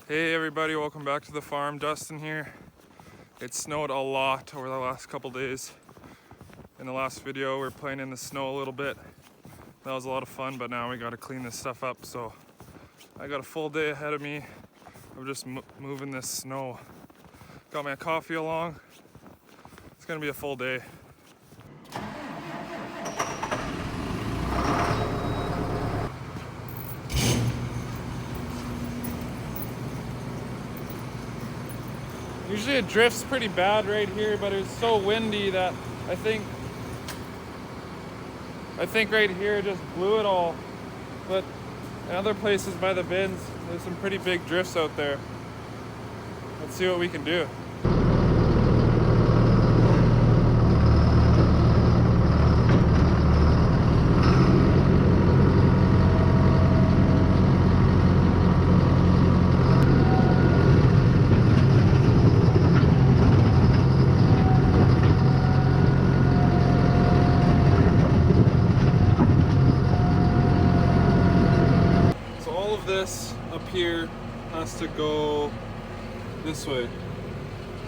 Hey everybody, welcome back to the farm. Dustin here. It snowed a lot over the last couple days. In the last video, we were playing in the snow a little bit. That was a lot of fun, but now we gotta clean this stuff up. So I got a full day ahead of me of just moving this snow. Got my coffee along. It's gonna be a full day. Usually it drifts pretty bad right here, but it's so windy that I think right here it just blew it all. But in other places by the bins, there's some pretty big drifts out there. Let's see what we can do. This up here has to go this way,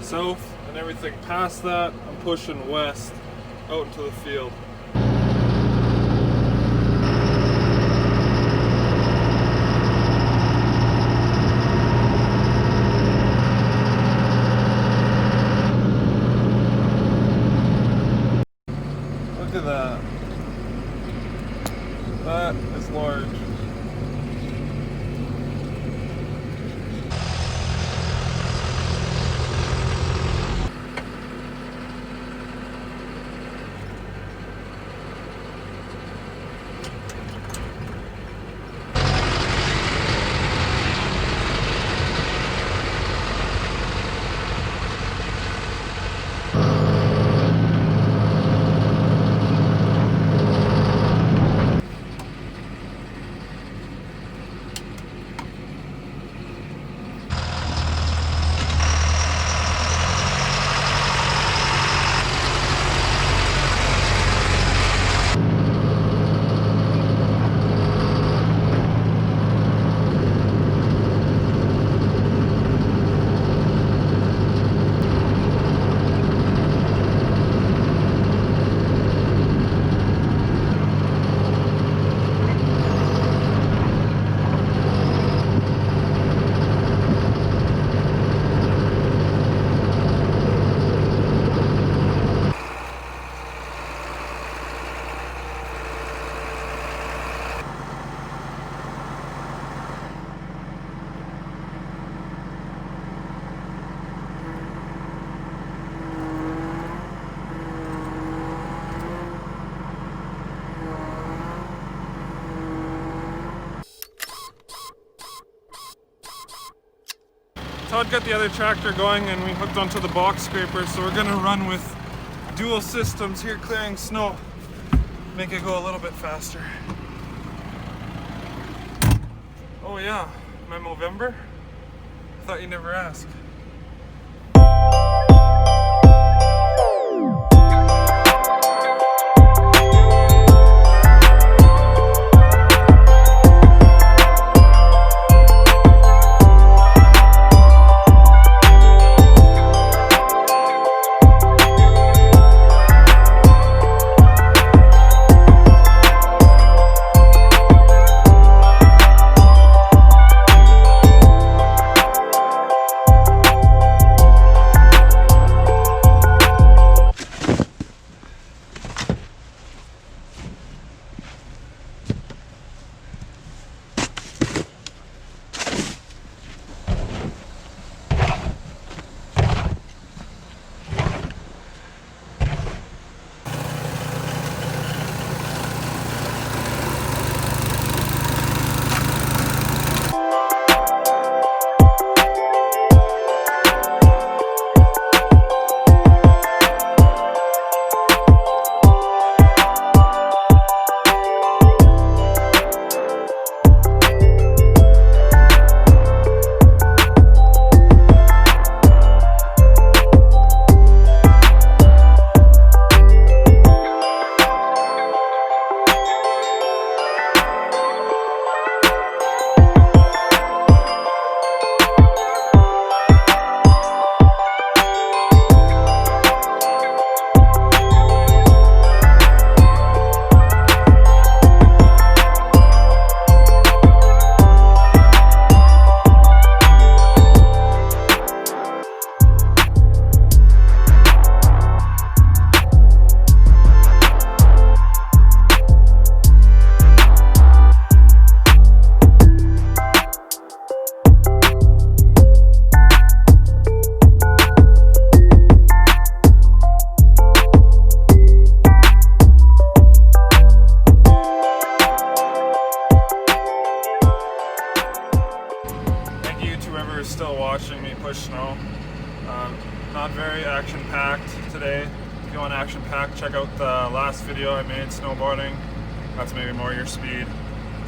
south, and everything past that I'm pushing west out into the field. Look at that. That is large. Todd got the other tractor going and we hooked onto the box scraper, so we're gonna run with dual systems here clearing snow. Make it go a little bit faster. Oh yeah, my Movember? I thought you never asked. whoever's still watching me push snow. Not very action-packed today. If you want action-packed, check out the last video I made, snowboarding. That's maybe more your speed.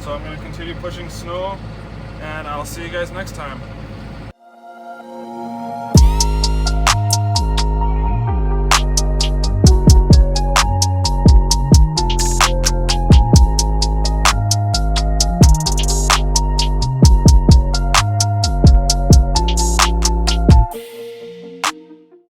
So I'm going to continue pushing snow, and I'll see you guys next time.